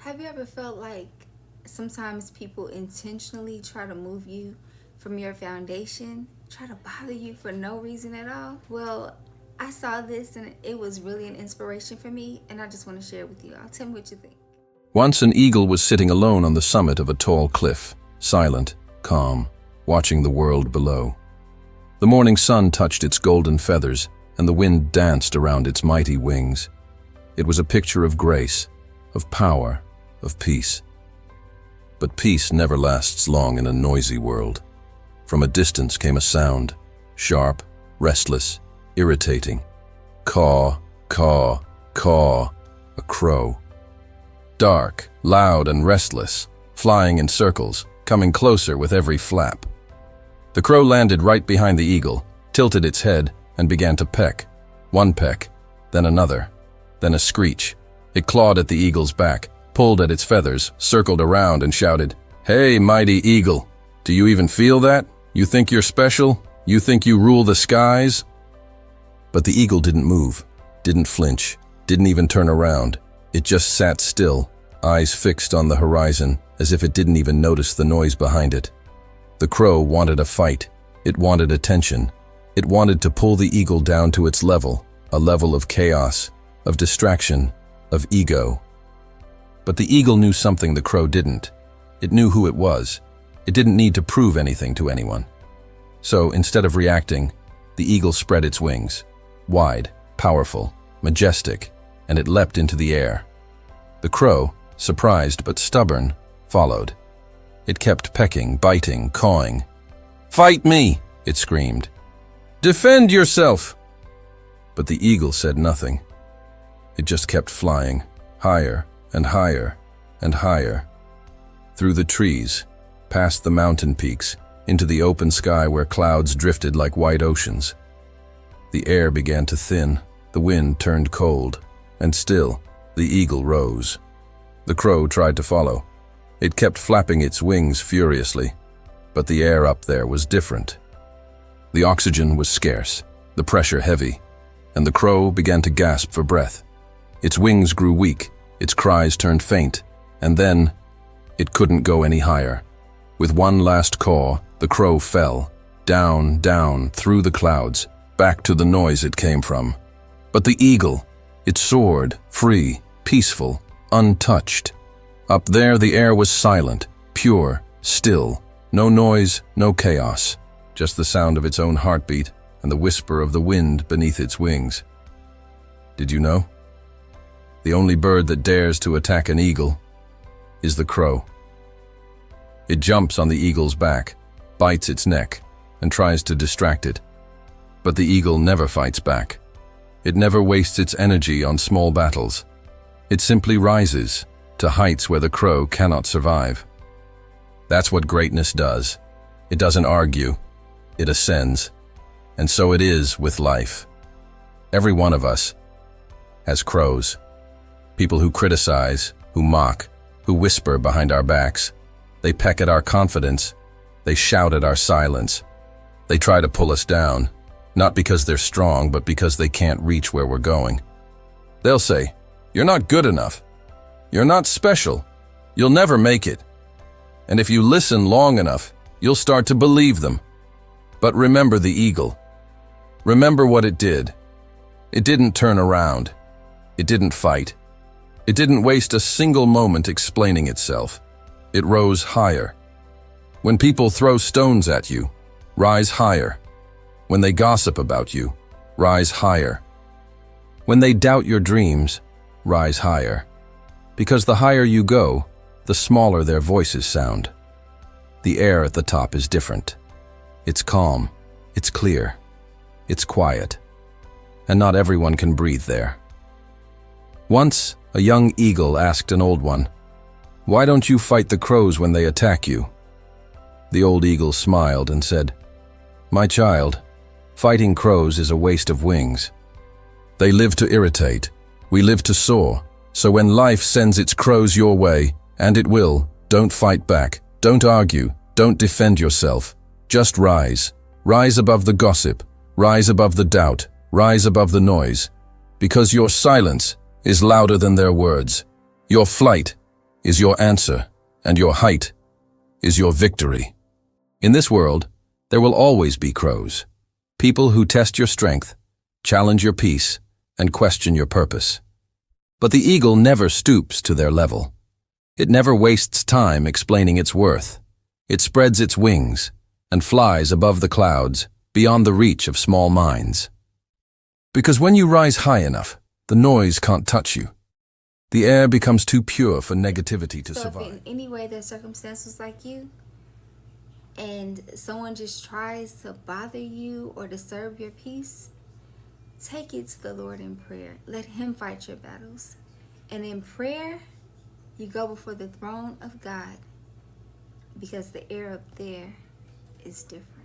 Have you ever felt like sometimes people intentionally try to move you from your foundation, try to bother you for no reason at all? Well, I saw this and it was really an inspiration for me, and I just want to share it with you. I'll tell me what you think. Once an eagle was sitting alone on the summit of a tall cliff, silent, calm, watching the world below. The morning sun touched its golden feathers, and the wind danced around its mighty wings. It was a picture of grace, of power, of peace. But peace never lasts long in a noisy world. From a distance came a sound, sharp, restless, irritating. Caw, caw, caw, a crow. Dark, loud, and restless, flying in circles, coming closer with every flap. The crow landed right behind the eagle, tilted its head, and began to peck. One peck, then another, then a screech. It clawed at the eagle's back, pulled at its feathers, circled around, and shouted, "Hey, mighty eagle, do you even feel that? You think you're special? You think you rule the skies?" But the eagle didn't move, didn't flinch, didn't even turn around. It just sat still, eyes fixed on the horizon, as if it didn't even notice the noise behind it. The crow wanted a fight. It wanted attention. It wanted to pull the eagle down to its level, a level of chaos, of distraction, of ego. But the eagle knew something the crow didn't. It knew who it was. It didn't need to prove anything to anyone. So instead of reacting, the eagle spread its wings, wide, powerful, majestic, and it leapt into the air. The crow, surprised but stubborn, followed. It kept pecking, biting, cawing. "Fight me!" it screamed. "Defend yourself!" But the eagle said nothing. It just kept flying, higher and higher and higher. Through the trees, past the mountain peaks, into the open sky where clouds drifted like white oceans. The air began to thin, the wind turned cold, and still, the eagle rose. The crow tried to follow. It kept flapping its wings furiously, but the air up there was different. The oxygen was scarce, the pressure heavy, and the crow began to gasp for breath. Its wings grew weak, its cries turned faint, and then it couldn't go any higher. With one last caw, the crow fell, down, down, through the clouds, back to the noise it came from. But the eagle, it soared, free, peaceful, untouched. Up there the air was silent, pure, still, no noise, no chaos, just the sound of its own heartbeat and the whisper of the wind beneath its wings. Did you know? The only bird that dares to attack an eagle is the crow. It jumps on the eagle's back, bites its neck, and tries to distract it. But the eagle never fights back. It never wastes its energy on small battles. It simply rises to heights where the crow cannot survive. That's what greatness does. It doesn't argue. It ascends. And so it is with life. Every one of us has crows. People who criticize, who mock, who whisper behind our backs. They peck at our confidence. They shout at our silence. They try to pull us down, not because they're strong, but because they can't reach where we're going. They'll say, "You're not good enough. You're not special. You'll never make it." And if you listen long enough, you'll start to believe them. But remember the eagle. Remember what it did. It didn't turn around. It didn't fight. It didn't waste a single moment explaining itself. It rose higher. When people throw stones at you, rise higher. When they gossip about you, rise higher. When they doubt your dreams, rise higher. Because the higher you go, the smaller their voices sound. The air at the top is different. It's calm, it's clear, it's quiet, and not everyone can breathe there. Once, a young eagle asked an old one, "Why don't you fight the crows when they attack you?" The old eagle smiled and said, "My child, fighting crows is a waste of wings. They live to irritate, we live to soar. So when life sends its crows your way, and it will, don't fight back, don't argue, don't defend yourself. Just rise. Rise above the gossip, rise above the doubt, rise above the noise. Because your silence is louder than their words. Your flight is your answer, and your height is your victory. In this world, there will always be crows, people who test your strength, challenge your peace, and question your purpose. But the eagle never stoops to their level. It never wastes time explaining its worth. It spreads its wings and flies above the clouds, beyond the reach of small minds. Because when you rise high enough, the noise can't touch you. The air becomes too pure for negativity to So survive. if in any way their circumstance was like you, and someone just tries to bother you or disturb your peace, take it to the Lord in prayer. Let Him fight your battles. And in prayer, you go before the throne of God, because the air up there is different.